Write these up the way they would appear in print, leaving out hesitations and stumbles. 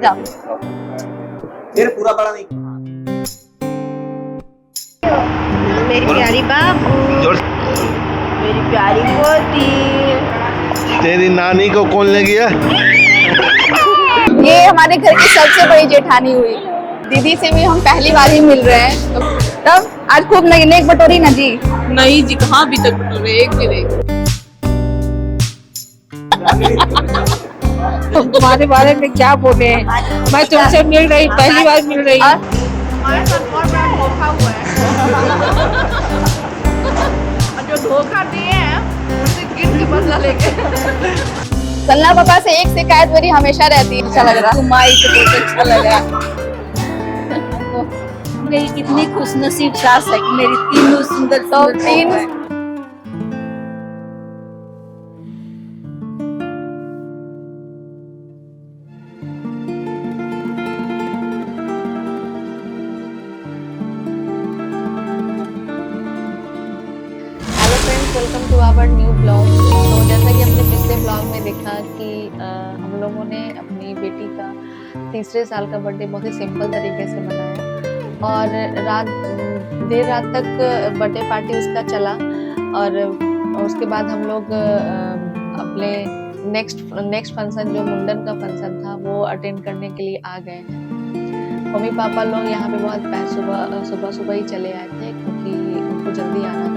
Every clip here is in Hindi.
जाओ। फिर पूरा बड़ा नहीं। मेरी प्यारी बाबू, मेरी प्यारी पोती। तेरी नानी को कौन ले गया? ये हमारे घर की सबसे बड़ी जेठानी हुई। दीदी से भी हम पहली बार ही मिल रहे हैं, तो तब आज खूब नेक बटोरी ना जी। नहीं जी, कहाँ अभी तक बटोरे, एक भी नहीं। तुम तुम्हारे बारे में क्या बोले? मैं तुमसे मिल रही, पहली बार मिल रही हूँ। हमारे साथ बहुत बड़ा धोखा हुआ है। और जो धोखा दिए हैं उनसे गिफ्ट के बदला लेके। सल्ला पापा से एक शिकायत मेरी हमेशा रहती है। अच्छा लग रहा, तुम्हारी तो बहुत अच्छा लगा। मेरी कितनी खुशनसीब सास है कि मेरी तीनों सुंदर तो तीन welcome to our new blog. तो जैसा कि हमने पिछले ब्लॉग में देखा कि हम लोगों ने अपनी बेटी का तीसरे साल का बर्थडे बहुत ही सिंपल तरीके से मनाया और देर रात तक बर्थडे पार्टी उसका चला और उसके बाद हम लोग अपने नेक्स्ट फंक्शन जो मुंडन का फंक्शन था वो अटेंड करने के लिए आ गए हैं। मम्मी पापा लोग यहाँ पे बहुत सुबह ही चले आए थे क्योंकि उनको जल्दी आना था।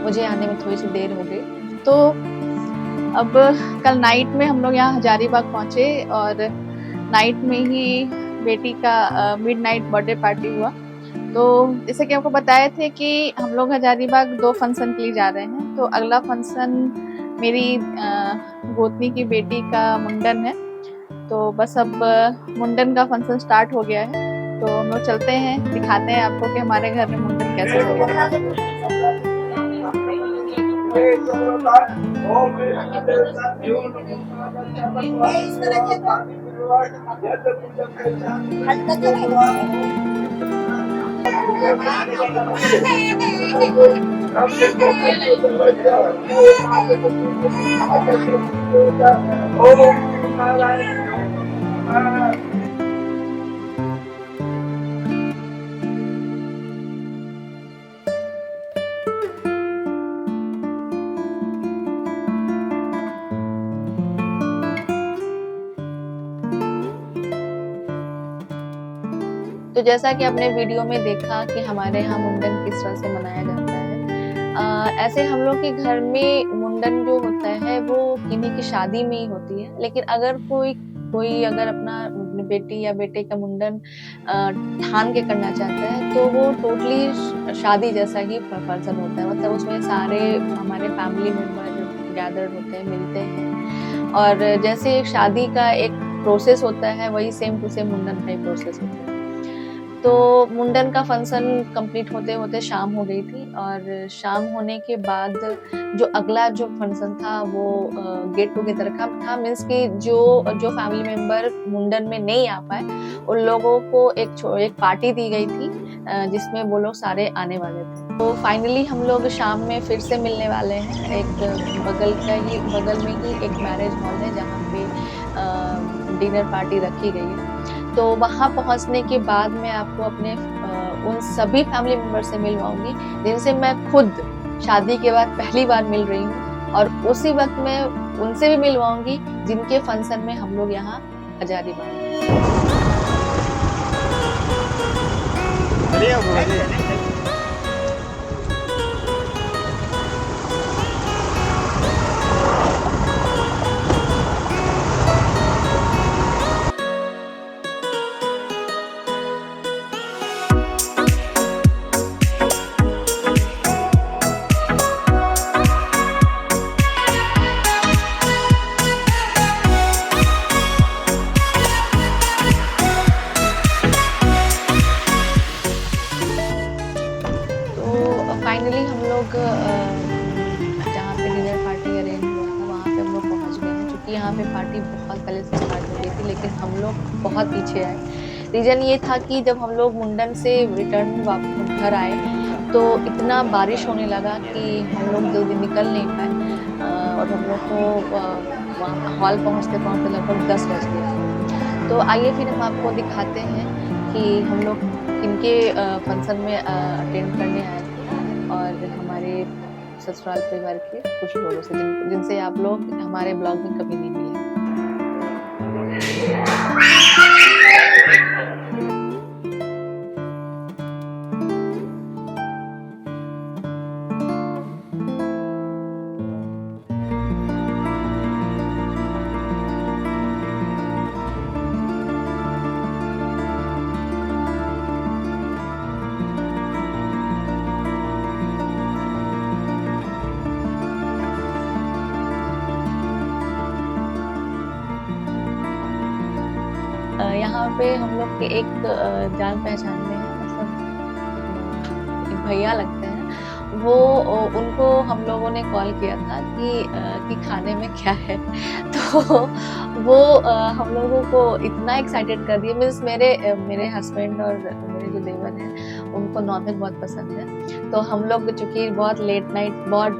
मुझे आने में थोड़ी सी देर हो गई। तो अब कल नाइट में हम लोग यहाँ हजारीबाग पहुँचे और नाइट में ही बेटी का मिडनाइट बर्थडे पार्टी हुआ। तो जैसे कि आपको बताए थे कि हम लोग हजारीबाग 2 फंक्शन के लिए जा रहे हैं। तो अगला फंक्शन मेरी गोतनी की बेटी का मुंडन है। तो बस अब मुंडन का फंक्शन स्टार्ट हो गया है। तो हम लोग चलते हैं, दिखाते हैं आपको कि हमारे घर में मुंडन कैसे होगा। तो जैसा कि आपने वीडियो में देखा कि हमारे यहाँ मुंडन किस तरह से मनाया जाता है, ऐसे हम लोग के घर में मुंडन जो होता है वो किन्हीं की शादी में ही होती है। लेकिन अगर कोई अगर अपना बेटी या बेटे का मुंडन ठान के करना चाहता है तो वो टोटली शादी जैसा ही फंक्शन होता है। मतलब उसमें सारे हमारे फैमिली मेंबर गैदर होते हैं, मिलते हैं और जैसे शादी का एक प्रोसेस होता है वही सेम टू सेम मुंडन का ही प्रोसेस होता है। तो मुंडन का फंक्शन कंप्लीट होते होते शाम हो गई थी और शाम होने के बाद जो अगला जो फंक्शन था वो गेट टुगेदर का था। मीन्स कि जो फैमिली मेंबर मुंडन में नहीं आ पाए उन लोगों को एक पार्टी दी गई थी जिसमें वो लोग सारे आने वाले थे। तो फाइनली हम लोग शाम में फिर से मिलने वाले हैं। एक बगल में ही एक मैरिज हॉल है जहाँ पे डिनर पार्टी रखी गई है। तो वहाँ पहुँचने के बाद मैं आपको अपने उन सभी फैमिली मेंबर से मिलवाऊंगी जिनसे मैं खुद शादी के बाद पहली बार मिल रही हूँ और उसी वक्त मैं उनसे भी मिलवाऊंगी जिनके फंक्शन में हम लोग यहाँ हजारीबाग। फाइनली हम लोग जहाँ पे डिनर पार्टी अरेंज हुआ था वहाँ पे हम लोग पहुँच गए हैं। क्योंकि यहाँ पे पार्टी बहुत पहले से स्टार्ट हो गई थी लेकिन हम लोग बहुत पीछे आए। रीज़न ये था कि जब हम लोग मुंडन से रिटर्न वापस घर आए तो इतना बारिश होने लगा कि हम लोग जल्दी निकल नहीं पाए और हम लोग को वहाँ हॉल पहुँचते लगभग 10 बज गया। तो आइए फिर हम आपको दिखाते हैं कि हम लोग किनके फंक्शन में अटेंड करने आए थे और हमारे ससुराल परिवार के कुछ लोगों से जिनसे आप लोग हमारे ब्लॉग में कभी नहीं मिले। यहाँ पे हम लोग के एक जान पहचान में है, मतलब एक भैया लगते हैं वो, उनको हम लोगों ने कॉल किया था कि खाने में क्या है। तो वो हम लोगों को इतना एक्साइटेड कर दिया। मीन्स मेरे हस्बैंड और मेरे जो देवर हैं उनको नॉनवेज बहुत पसंद है। तो हम लोग चूंकि बहुत लेट नाइट, बहुत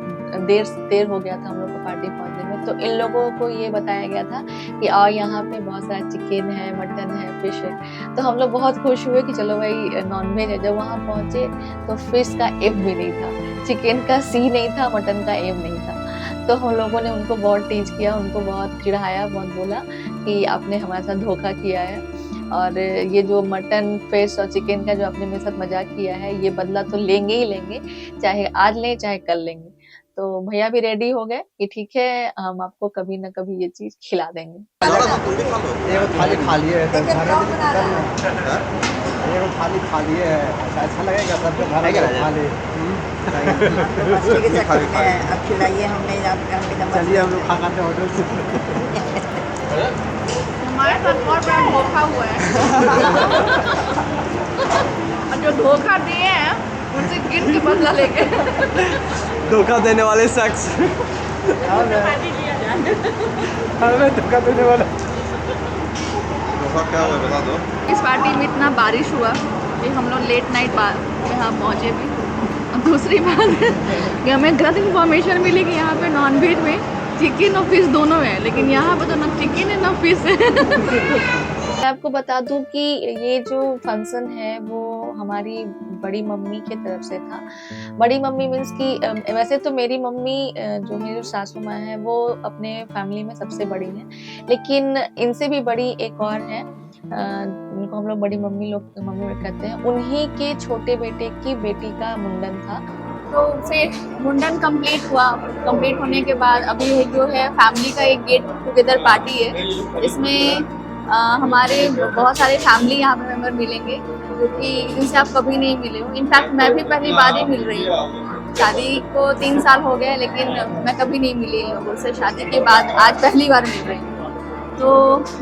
देर हो गया था हम लोग को पार्टी पहुंचने में, तो इन लोगों को ये बताया गया था कि और यहाँ पे बहुत सारा चिकन है, मटन है, फिश है। तो हम लोग बहुत खुश हुए कि चलो भाई नॉनवेज है। जब वहाँ पहुंचे तो फिश का एम भी नहीं था, चिकन का सी नहीं था, मटन का एम नहीं था। तो हम लोगों ने उनको बहुत टीज किया, उनको बहुत चिढ़ाया, बहुत बोला कि आपने हमारे साथ धोखा किया है और ये जो मटन, फिश और चिकन का जो आपने मेरे साथ मजाक किया है, ये बदला तो लेंगे ही लेंगे, चाहे आज लें चाहे कल लेंगे। तो भैया भी रेडी हो गए कि ठीक है, हम आपको कभी ना कभी ये चीज खिला देंगे। थाली खा लिए है, थाली खा लिए है, अच्छा लगेगा सबको थाली अब खिलाइए, हमने चलिए हम लोग खा खाते होटल से। हमारे साथ बहुत बड़ा धोखा हुआ है। और जो धोखा दिए हैं उनसे गिन के बदला लेके धोखा देने वाले शख्स, हमें धोखा देने वाला। धोखा क्या हुआ बता दो। इस पार्टी में इतना बारिश हुआ कि हम लोग लेट नाइट में यहाँ पहुँचे भी। और दूसरी बात कि हमें गलत इन्फॉर्मेशन मिली कि यहाँ पे नॉनवेज में चिकन और फिश दोनों है, लेकिन यहाँ पे तो ना चिकन है ना फिश है। मैं आपको बता दूं कि ये जो फंक्शन है वो हमारी बड़ी मम्मी की तरफ से था। बड़ी मम्मी मीन्स कि वैसे तो मेरी मम्मी जो मेरी सासू माँ है वो अपने फैमिली में सबसे बड़ी हैं, लेकिन इनसे भी बड़ी एक और है, उनको हम लोग बड़ी मम्मी कहते हैं। उन्हीं के छोटे बेटे की बेटी का मुंडन था। तो फिर मुंडन कंप्लीट हुआ। कंप्लीट होने के बाद अभी जो है फैमिली का एक गेट टुगेदर पार्टी है, इसमें हमारे बहुत सारे फैमिली यहाँ पे मेंबर मिलेंगे क्योंकि इनसे आप कभी नहीं मिले हो। इनफैक्ट मैं भी पहली बार ही मिल रही हूँ। शादी को 3 साल हो गए, लेकिन मैं कभी नहीं मिली इन लोगों से। शादी के बाद आज पहली बार मिल रही हूँ। तो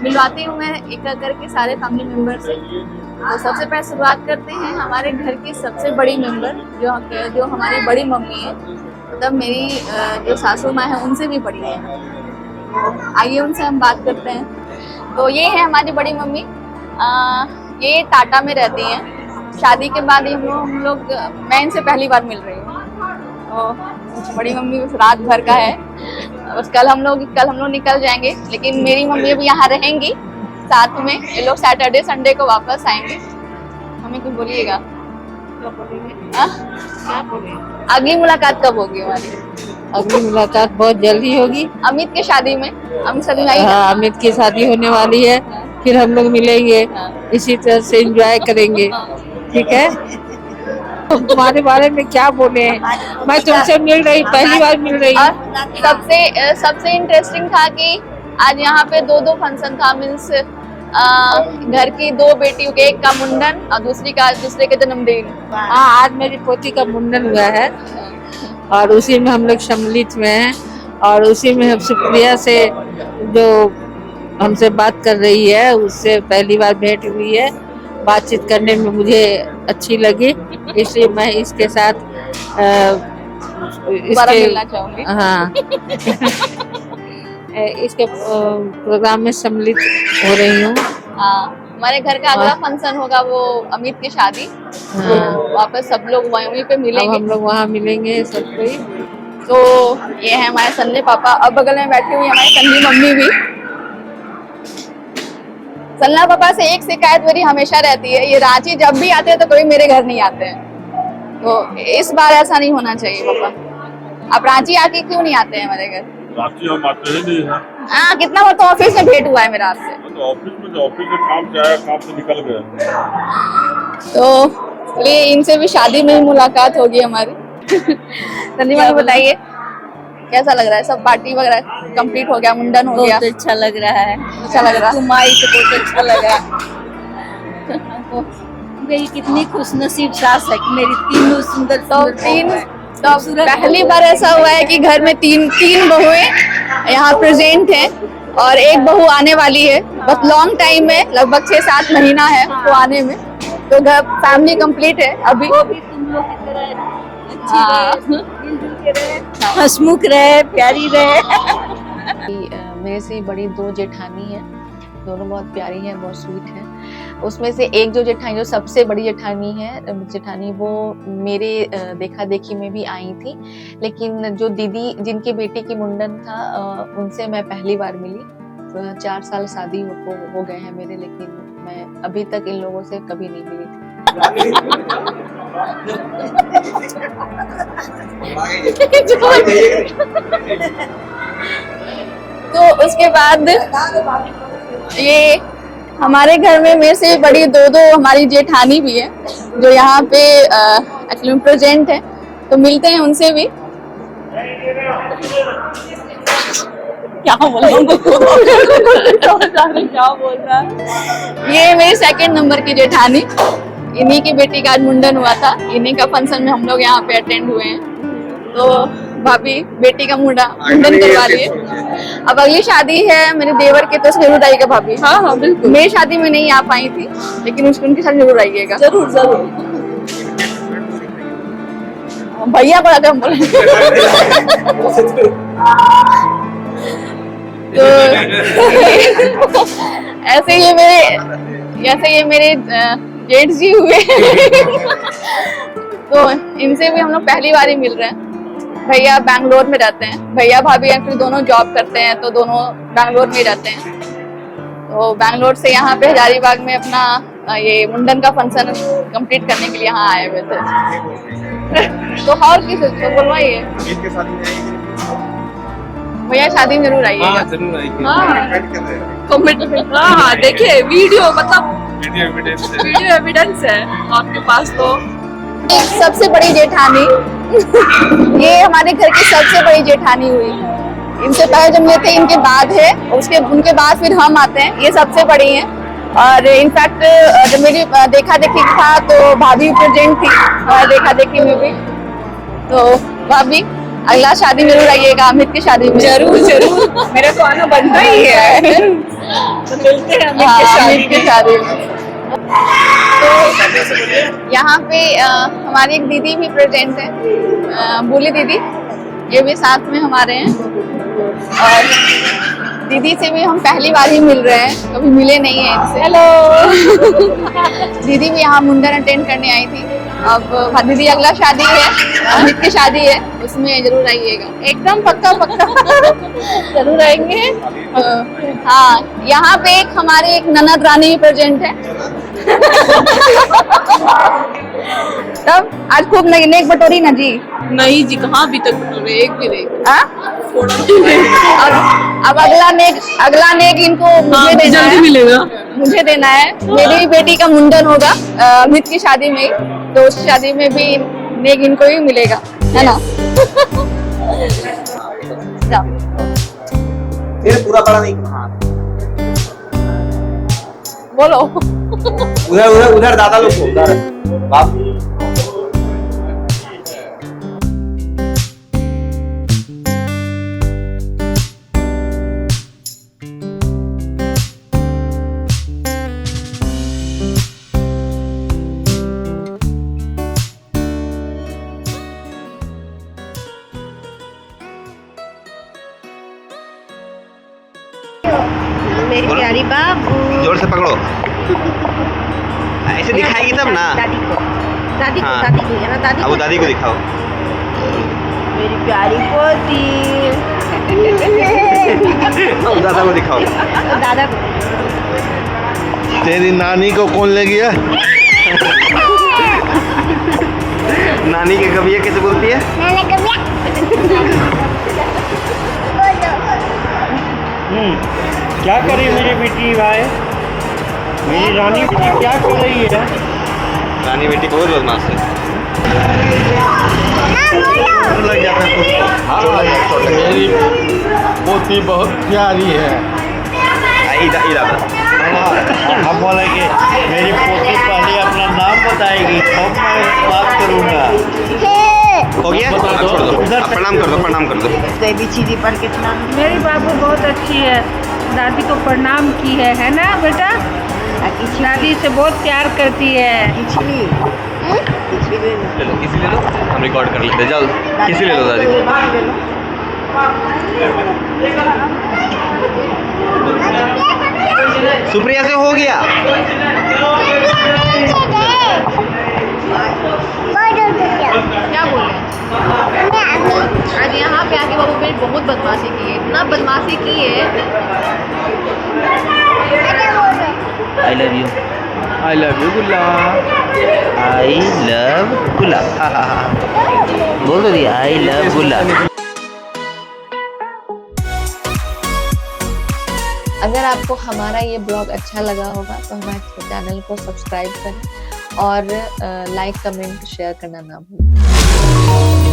मिलवाती हूँ मैं एक करके सारे फैमिली मेम्बर से। तो सबसे पहले शुरुआत करते हैं हमारे घर की सबसे बड़ी मेंबर जो हमारी बड़ी मम्मी है, मतलब मेरी जो सासू माँ है उनसे भी बड़ी है। तो आइए उनसे हम बात करते हैं। तो ये है हमारी बड़ी मम्मी, ये टाटा में रहती हैं। शादी के बाद हम लोग मैं इनसे पहली बार मिल रही हूँ। तो बड़ी मम्मी बस रात भर का है, बस कल हम लोग निकल जाएंगे, लेकिन मेरी मम्मी भी यहाँ रहेंगी साथ में। ये लोग सैटरडे संडे को वापस आएंगे। हमें कुछ बोलिएगा, अगली मुलाकात कब होगी हमारी? अगली मुलाकात बहुत जल्दी होगी। अमित की शादी में, हाँ, अमित की शादी होने वाली है, फिर हम लोग मिलेंगे, इसी तरह से एंजॉय करेंगे। ठीक है। तुम्हारे बारे में क्या बोले, मैं तुमसे मिल रही, पहली बार मिल रही हूँ। सबसे इंटरेस्टिंग था कि आज यहाँ पे 2 फंक्शन था। मीन्स घर की 2 बेटियों के, एक का मुंडन और दूसरे के जन्मदिन। हाँ, आज मेरी पोती का मुंडन हुआ है और उसी में हम लोग सम्मिलित में हैं। और उसी में हम सुप्रिया से जो हमसे बात कर रही है उससे पहली बार भेंट हुई है। बातचीत करने में मुझे अच्छी लगी, इसलिए मैं इसके साथ मिलना चाहूंगी। हाँ इसके प्रोग्राम में सम्मिलित हो रही हूँ। हमारे घर का अगला फंक्शन होगा वो अमित की शादी। तो वापस सब लोग वहीं पे मिलेंगे। हम लोग वहाँ मिलेंगे सब कोई। तो ये है हमारे संजय पापा, अब बगल में बैठी हुई हमारी संजय मम्मी भी। सलना पापा से एक शिकायत मेरी हमेशा रहती है, ये रांची जब भी आते हैं तो कभी मेरे घर नहीं आते हैं। तो इस बार ऐसा नहीं होना चाहिए पापा। आप रांची आके क्यों नहीं आते हैं हमारे घर? रांची हम आते ही नहीं है। हाँ, कितना बार तो ऑफिस में भेंट हुआ है मेरा आपसे। तो ऑफिस में काम क्या है, काम से निकल गए। तो चलिए इनसे भी शादी में ही मुलाकात होगी हमारी। संजीवा जी बताइए कैसा लग रहा है? सब पार्टी वगैरह कंप्लीट हो गया, मुंडन हो गया, बहुत अच्छा लग रहा है। अच्छा लग रहा है। तुम आई तो बहुत अच्छा लगा। मेरी कितनी खुशनसीब सास है कि मेरी तीनों सुंदर तो सुंदर तीन बहू है। तो पहली बार ऐसा हुआ है कि घर में तीन बहुएं यहाँ प्रेजेंट हैं और एक बहू आने वाली है। बस लॉन्ग टाइम है, लगभग 6-7 महीना है वो आने में। तो घर फैमिली कंप्लीट है अभी। वो भी तुम लोग की तरह अच्छी हाँ। रहे, मिलजुल के रहे, हंसमुख रहे, प्यारी रहे। मेरे से बड़ी 2 जेठानी है, दोनों बहुत प्यारी हैं, बहुत स्वीट हैं। उसमें से एक जो जेठानी, जो सबसे बड़ी जेठानी वो मेरे देखा देखी में भी आई थी, लेकिन जो दीदी जिनकी बेटी की मुंडन था उनसे मैं पहली बार मिली। तो 4 साल शादी हो गए हैं मेरे, लेकिन मैं अभी तक इन लोगों से कभी नहीं मिली थी। तो उसके बाद ये हमारे घर में मेरे से बड़ी 2 हमारी जेठानी भी है जो यहाँ पे एक्चुअली प्रेजेंट है। तो मिलते हैं उनसे भी। क्या बोल रहा हूँ? क्या बोल रहा है? ये मेरी 2nd नंबर की जेठानी, इन्हीं की बेटी का आज मुंडन हुआ था, इन्हीं का फंक्शन में हम लोग यहाँ पे अटेंड हुए हैं। तो भाभी बेटी का मुंडन करवा लिए। अब अगली शादी है मेरे देवर की, तो जरूर आइएगा भाभी। हाँ हाँ बिल्कुल। मेरी शादी में नहीं आ पाई थी, लेकिन उनके साथ जरूर आइएगा। जरूर जरूर। भैया बड़ा कम बोले। तो ऐसे ये मेरे जेठ जी हुए। तो इनसे भी हम लोग पहली बार ही मिल रहे हैं। भैया बैंगलोर में रहते हैं, भैया भाभी एक्चुअली दोनों जॉब करते हैं, तो दोनों बैंगलोर में ही रहते हैं। तो बैंगलोर से यहाँ पे हजारीबाग में अपना ये मुंडन का फंक्शन कंप्लीट करने के लिए यहाँ आए हुए थे। तो और किस बोलवाइए भैया, शादी में जरूर आइएगा। जरूर आएंगे। हाँ देखिए वीडियो, मतलब वीडियो एविडेंस है आपके पास। तो सबसे बड़ी जेठानी ये हमारे घर की सबसे बड़ी जेठानी हुई। इनसे पहले जब मिले थे, इनके बाद है, उनके बाद फिर हम आते हैं। ये सबसे बड़ी हैं। और इनफैक्ट जब मेरी देखा देखी था तो भाभी प्रेजेंट थी देखा देखी में भी। तो भाभी अगला शादी में जरूर आइएगा, अमित की शादी में। जरूर जरूर, मेरा तो आना बनता ही है। तो मिलते हैं अमित की शादी में। तो यहाँ पे हमारी एक दीदी भी प्रेजेंट है, बोली दीदी, ये भी साथ में हमारे हैं। और दीदी से भी हम पहली बार ही मिल रहे हैं, कभी मिले नहीं है इनसे। हेलो। दीदी भी यहाँ मुंडन अटेंड करने आई थी। अब दीदी अगला शादी है, अमित की शादी है, उसमें जरूर आइएगा। एकदम पक्का पक्का जरूर आएंगे। हाँ, यहाँ पे हमारी एक ननद रानी भी प्रेजेंट है। तब आज खूब नेक बटोरी ना जी? नहीं जी, कहाँ अभी तक बटोरे, एक भी नहीं। अब अगला नेक इनको मुझे देना है। मिलेगा। मुझे देना है। मेरी बेटी का मुंडन होगा अमित की शादी में ही, तो उस शादी में भी नेक इनको ही मिलेगा, है ना? ये पूरा बड़ा नहीं। बोलो। उधर उधर उधर दादा लोग को, उधर बाप। मेरी प्यारी बाबू। जोर से पकड़ो, ऐसे दिखाएगी तब ना। दादी को, दादी को, हाँ। दादी को है ना, दादी अब वो दादी को दिखाओ। मेरी प्यारी पोती। अब दादा को दिखाओ। दादा को तेरी नानी को कौन ले गया? नानी के कबिया कैसे बोलती है? क्या करे मेरी बेटी भाई, मेरी रानी बेटी क्या कर रही है? रानी बेटी बहुत बदमाश है। लग जाता है मेरी पोती बहुत प्यारी है। हम बोलेंगे मेरी पोती पहले अपना नाम बताएगी तब मैं बात करूँगा। हो गया? हाँ, छोड़ दो। आप प्रणाम कर दो, प्रणाम कर दो। ABCD पर कितना? मेरी बाबू बहुत अच्छी है, दादी को प्रणाम की है ना बेटा? दादी से बहुत प्यार करती है। खिचड़ी ले लो, किसी ले लो, हम रिकॉर्ड कर लेते हैं। जाओ किसी ले लो दादी को। सुप्रिया से हो गया। क्या बोले? आज यहाँ पे आके बाबू मेरी बहुत बदमाशी की है, इतना बदमाशी की है। आई लव यू गुल्ला, आई लव गुल्ला। बोल दो दिया आई लव गुल्ला। अगर आपको हमारा ये ब्लॉग अच्छा लगा होगा तो हमारे चैनल को सब्सक्राइब करें और लाइक कमेंट शेयर करना ना भूलें।